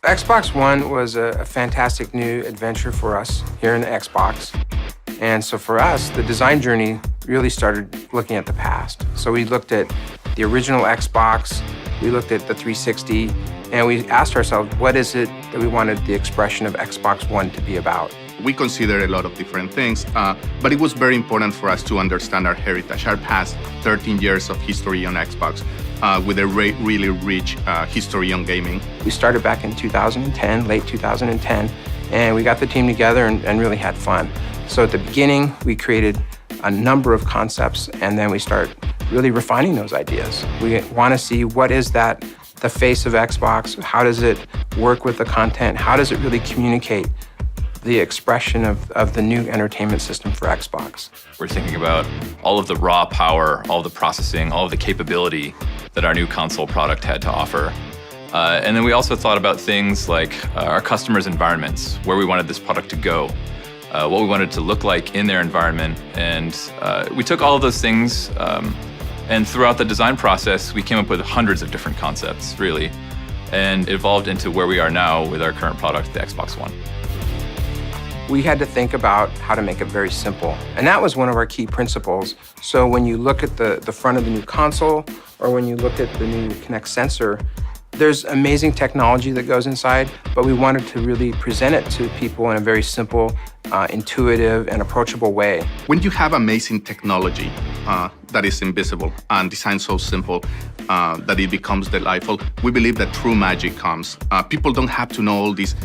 Xbox One was a fantastic new adventure for us here in the Xbox. And so for us, the design journey really started looking at the past. So we looked at the original Xbox, we looked at the 360, and we asked ourselves, what is it that we wanted the expression of Xbox One to be about? We considered a lot of different things, but it was very important for us to understand our heritage, our past 13 years of history on Xbox, with a really rich history on gaming. We started back in 2010, late 2010, and we got the team together and really had fun. So at the beginning, we created a number of concepts, and then we start really refining those ideas. We want to see what is that, the face of Xbox, how does it work with the content, how does it really communicate the expression of the new entertainment system for Xbox. We're thinking about all of the raw power, all of the processing, all of the capability that our new console product had to offer. And then we also thought about things like our customers' environments, where we wanted this product to go, what we wanted it to look like in their environment. And we took all of those things, and throughout the design process, we came up with hundreds of different concepts, really, and it evolved into where we are now with our current product, the Xbox One. We had to think about how to make it very simple. And that was one of our key principles. So when you look at the front of the new console, or when you look at the new Kinect sensor, there's amazing technology that goes inside, but we wanted to really present it to people in a very simple, intuitive, and approachable way. When you have amazing technology that is invisible and designed so simple that it becomes delightful, we believe that true magic comes. People don't have to know all these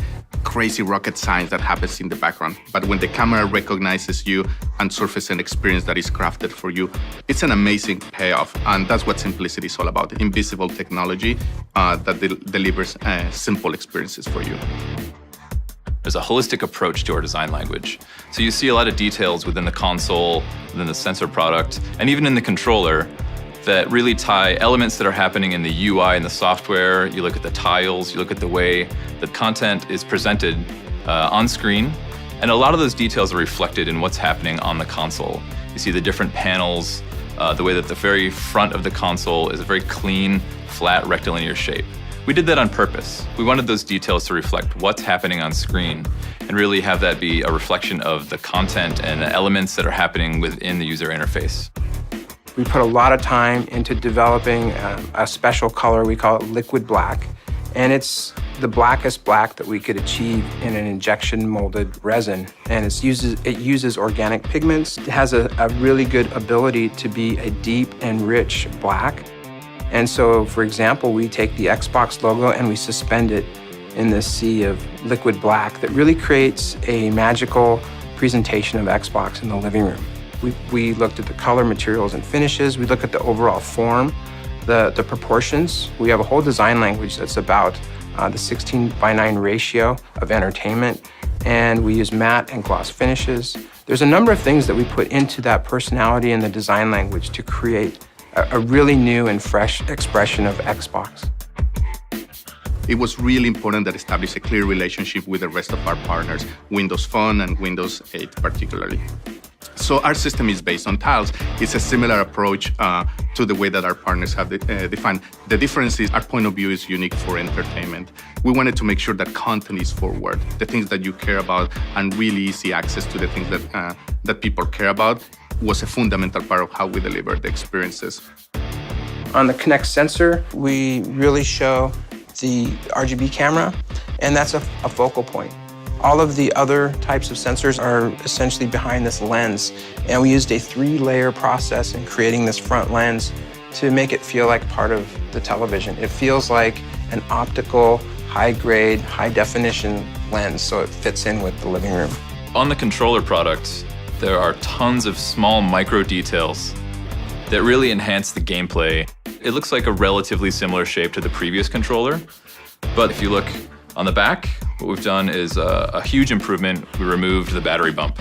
crazy rocket science that happens in the background. But when the camera recognizes you and surfaces an experience that is crafted for you, it's an amazing payoff. And that's what simplicity is all about, invisible technology that delivers simple experiences for you. There's a holistic approach to our design language. So you see a lot of details within the console, within the sensor product, and even in the controller that really tie elements that are happening in the UI and the software. You look at the tiles, you look at the way that content is presented on screen, and a lot of those details are reflected in what's happening on the console. You see the different panels, the way that the very front of the console is a very clean, flat, rectilinear shape. We did that on purpose. We wanted those details to reflect what's happening on screen and really have that be a reflection of the content and the elements that are happening within the user interface. We put a lot of time into developing a special color, we call it liquid black, and it's the blackest black that we could achieve in an injection molded resin. And it uses organic pigments. It has a really good ability to be a deep and rich black. And so, for example, we take the Xbox logo and we suspend it in this sea of liquid black that really creates a magical presentation of Xbox in the living room. We looked at the color, materials, and finishes. We look at the overall form, the proportions. We have a whole design language that's about the 16:9 ratio of entertainment, and we use matte and gloss finishes. There's a number of things that we put into that personality and the design language to create a really new and fresh expression of Xbox. It was really important that establish a clear relationship with the rest of our partners, Windows Phone and Windows 8 particularly. So our system is based on tiles. It's a similar approach to the way that our partners have defined. The difference is our point of view is unique for entertainment. We wanted to make sure that content is forward, the things that you care about, and really easy access to the things that people care about was a fundamental part of how we deliver the experiences. On the Kinect sensor, we really show the RGB camera, and that's a focal point. All of the other types of sensors are essentially behind this lens, and we used a 3-layer process in creating this front lens to make it feel like part of the television. It feels like an optical, high-grade, high-definition lens, so it fits in with the living room. On the controller product, there are tons of small micro details that really enhance the gameplay. It looks like a relatively similar shape to the previous controller, but if you look on the back, what we've done is a huge improvement. We removed the battery bump.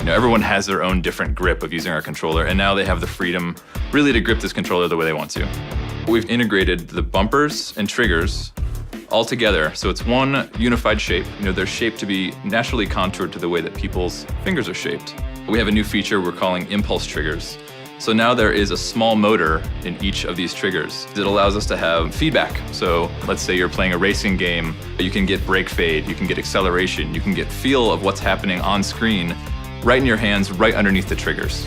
Everyone has their own different grip of using our controller, and now they have the freedom really to grip this controller the way they want to. We've integrated the bumpers and triggers all together, so it's one unified shape. They're shaped to be naturally contoured to the way that people's fingers are shaped. We have a new feature we're calling impulse triggers. So now there is a small motor in each of these triggers. It allows us to have feedback. So let's say you're playing a racing game, you can get brake fade, you can get acceleration, you can get feel of what's happening on screen right in your hands, right underneath the triggers.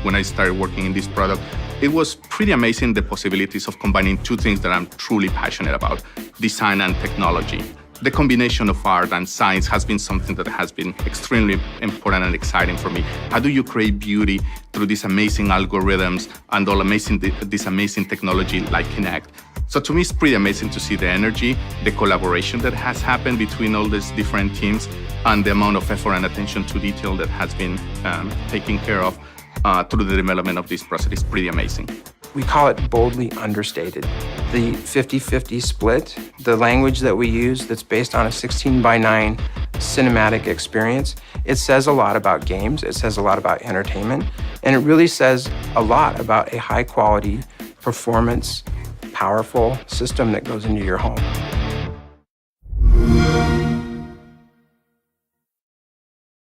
When I started working in this product, it was pretty amazing the possibilities of combining two things that I'm truly passionate about, design and technology. The combination of art and science has been something that has been extremely important and exciting for me. How do you create beauty through these amazing algorithms and this amazing technology like Kinect? So to me, it's pretty amazing to see the energy, the collaboration that has happened between all these different teams, and the amount of effort and attention to detail that has been taken care of through the development of this process. It's pretty amazing. We call it boldly understated. The 50-50 split, the language that we use that's based on a 16:9 cinematic experience, it says a lot about games, it says a lot about entertainment, and it really says a lot about a high quality, performance, powerful system that goes into your home.